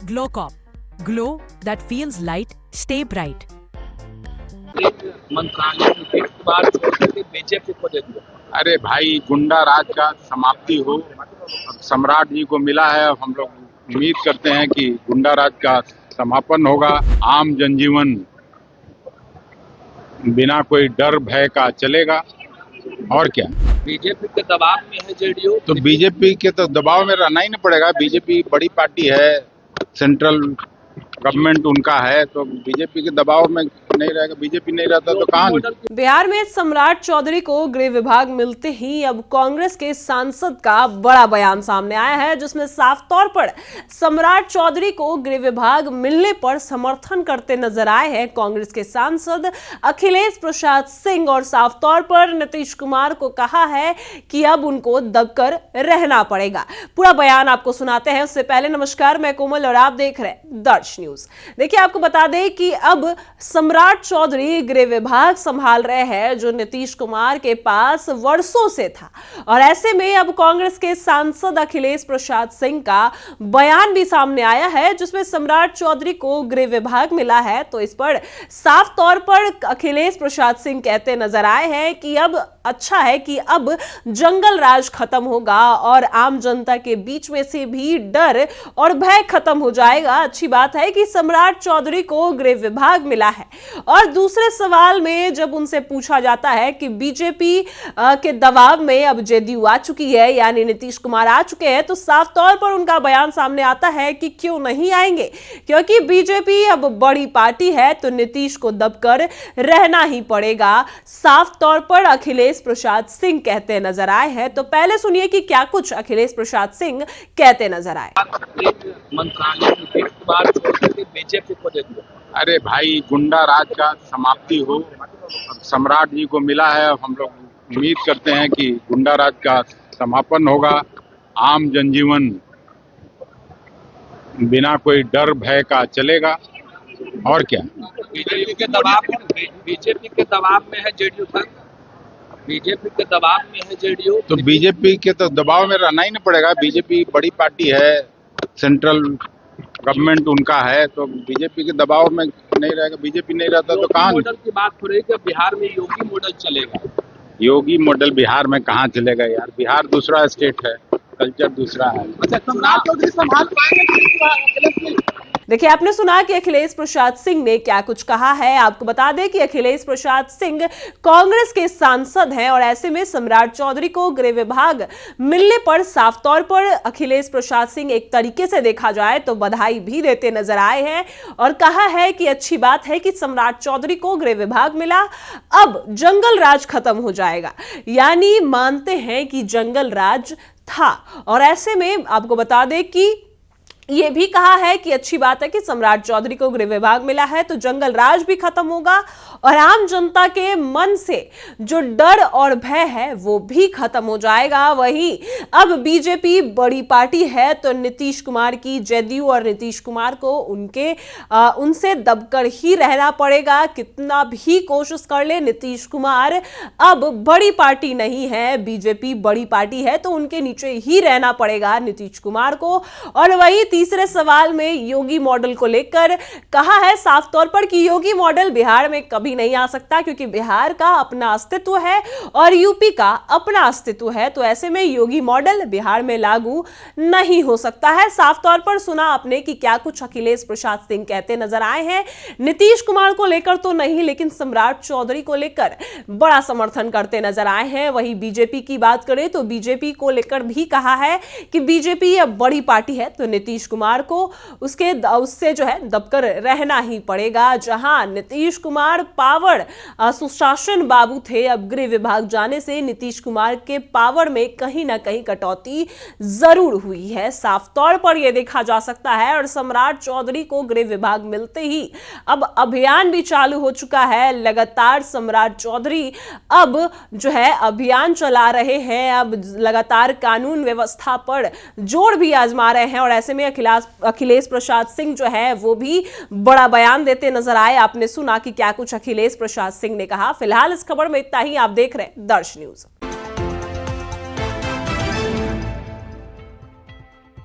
GLOCOP. Glow that feels light, stay bright. मंत्रालय नीतीश कुमार छोड़ करके बीजेपी को दे दिया। अरे भाई, गुंडा राज का समाप्ति हो। सम्राट जी को मिला है। अब हम लोग उम्मीद करते हैं कि गुंडा राज का समापन होगा। आम जनजीवन बिना कोई डर भय का चलेगा। और क्या, बीजेपी के दबाव में है जेडीयू। तो बीजेपी के तो दबाव में रहना ही नहीं पड़ेगा। बीजेपी बड़ी पार्टी है, सेंट्रल गवर्नमेंट उनका है, तो बीजेपी के दबाव में नहीं रहेगा। बीजेपी नहीं रहता तो कहां। बिहार में सम्राट चौधरी को गृह विभाग मिलते ही अब कांग्रेस के सांसद का बड़ा बयान सामने आया है, जिसमें साफ तौर पर सम्राट चौधरी को गृह विभाग मिलने पर समर्थन करते नजर आए हैं कांग्रेस के सांसद अखिलेश प्रसाद सिंह। और साफ तौर पर नीतीश कुमार को कहा है कि अब उनको दबकर रहना पड़ेगा। पूरा बयान आपको सुनाते हैं। उससे पहले नमस्कार, मैं कोमल और आप देख रहे हैं दर्श न्यूज। देखिए, आपको बता दें कि अब सम्राट चौधरी गृह विभाग संभाल रहे हैं, जो नीतीश कुमार के पास वर्षों से था। और ऐसे में अब कांग्रेस के सांसद अखिलेश प्रसाद सिंह का बयान भी सामने आया है, जिसमें सम्राट चौधरी को गृह विभाग मिला है। तो इस पर साफ तौर पर अखिलेश प्रसाद सिंह कहते नजर आए हैं कि अब अच्छा है कि अब जंगल राज खत्म होगा और आम जनता के बीच में से भी डर और भय खत्म हो जाएगा। अच्छी बात है कि सम्राट चौधरी को गृह विभाग मिला है। और दूसरे सवाल में जब उनसे पूछा जाता है कि बीजेपी के दबाव में अब जेडीयू आ चुकी है, यानी नीतीश कुमार आ चुके हैं, तो साफ तौर पर उनका बयान सामने आता है कि क्यों नहीं आएंगे, क्योंकि बीजेपी अब बड़ी पार्टी है, तो नीतीश को दबकर रहना ही पड़ेगा। साफ तौर पर अखिलेश प्रसाद सिंह कहते नजर आए हैं। तो पहले सुनिए कि क्या कुछ अखिलेश प्रसाद सिंह कहते नजर आए। मंत्रालय नीतीश कुमार छोड़ करके बीजेपी को दे दिया। अरे भाई, गुंडा राज का समाप्ति हो। अब सम्राट जी को मिला है। अब हम लोग उम्मीद करते हैं कि गुंडा राज का समापन होगा। आम जनजीवन बिना कोई डर भय का चलेगा। और क्या, बीजेपी के दबाव में है जेडीयू सर। बीजेपी के दबाव में है जेडीयू, तो बीजेपी के तो दबाव में रहना ही नहीं पड़ेगा। बीजेपी बड़ी पार्टी है, सेंट्रल गवर्नमेंट उनका है, तो बीजेपी के दबाव में नहीं रहेगा। बीजेपी नहीं रहता तो कहां। मॉडल की बात हो रही है कि बिहार में योगी मॉडल चलेगा। योगी मॉडल बिहार में कहाँ चलेगा यार। बिहार दूसरा स्टेट है, कल्चर दूसरा है। सम्राट चौधरी संभाल पाएंगे। देखिए, आपने सुना कि अखिलेश प्रसाद सिंह ने क्या कुछ कहा है। आपको बता दें कि अखिलेश प्रसाद सिंह कांग्रेस के सांसद हैं और ऐसे में सम्राट चौधरी को गृह विभाग मिलने पर साफ तौर पर अखिलेश प्रसाद सिंह एक तरीके से देखा जाए तो बधाई भी देते नजर आए हैं और कहा है कि अच्छी बात है कि सम्राट चौधरी को गृह विभाग मिला, अब जंगल राज खत्म हो जाएगा। यानी मानते हैं कि जंगल राज था। और ऐसे में आपको बता दें कि यह भी कहा है कि अच्छी बात है कि सम्राट चौधरी को गृह विभाग मिला है, तो जंगल राज भी खत्म होगा और आम जनता के मन से जो डर और भय है वो भी खत्म हो जाएगा। वहीं अब बीजेपी बड़ी पार्टी है, तो नीतीश कुमार की जेडीयू और नीतीश कुमार को उनसे दबकर ही रहना पड़ेगा। कितना भी कोशिश कर ले नीतीश कुमार, अब बड़ी पार्टी नहीं है, बीजेपी बड़ी पार्टी है, तो उनके नीचे ही रहना पड़ेगा नीतीश कुमार को। और वही तीसरे सवाल में योगी मॉडल को लेकर कहा है साफ तौर पर कि योगी मॉडल बिहार में कभी नहीं आ सकता, क्योंकि बिहार का अपना अस्तित्व है और यूपी का अपना अस्तित्व है, तो ऐसे में योगी मॉडल बिहार में लागू नहीं हो सकता है। साफ तौर पर सुना आपने कि क्या कुछ अखिलेश प्रसाद सिंह कहते नजर आए हैं। नीतीश कुमार को लेकर तो नहीं, लेकिन सम्राट चौधरी को लेकर बड़ा समर्थन करते नजर आए हैं। वहीं बीजेपी की बात करें तो बीजेपी को लेकर भी कहा है कि बीजेपी अब बड़ी पार्टी है, तो नीतीश कुमार को उससे जो है दबकर रहना ही पड़ेगा। जहां नीतीश कुमार पावर सुशासन बाबू थे, अब गृह विभाग जाने से नीतीश कुमार के पावर में कहीं ना कहीं कटौती जरूर हुई है, साफ तौर पर यह देखा जा सकता है। और सम्राट चौधरी को गृह विभाग मिलते ही अब अभियान भी चालू हो चुका है। लगातार सम्राट चौधरी अब जो है अभियान चला रहे हैं, अब लगातार कानून व्यवस्था पर जोर भी आजमा रहे हैं। और ऐसे में अखिलेश प्रसाद सिंह जो है वो भी बड़ा बयान देते नजर आए। आपने सुना कि क्या कुछ अखिलेश प्रसाद सिंह ने कहा। फिलहाल इस खबर में इतना ही। आप देख रहे हैं दर्श न्यूज।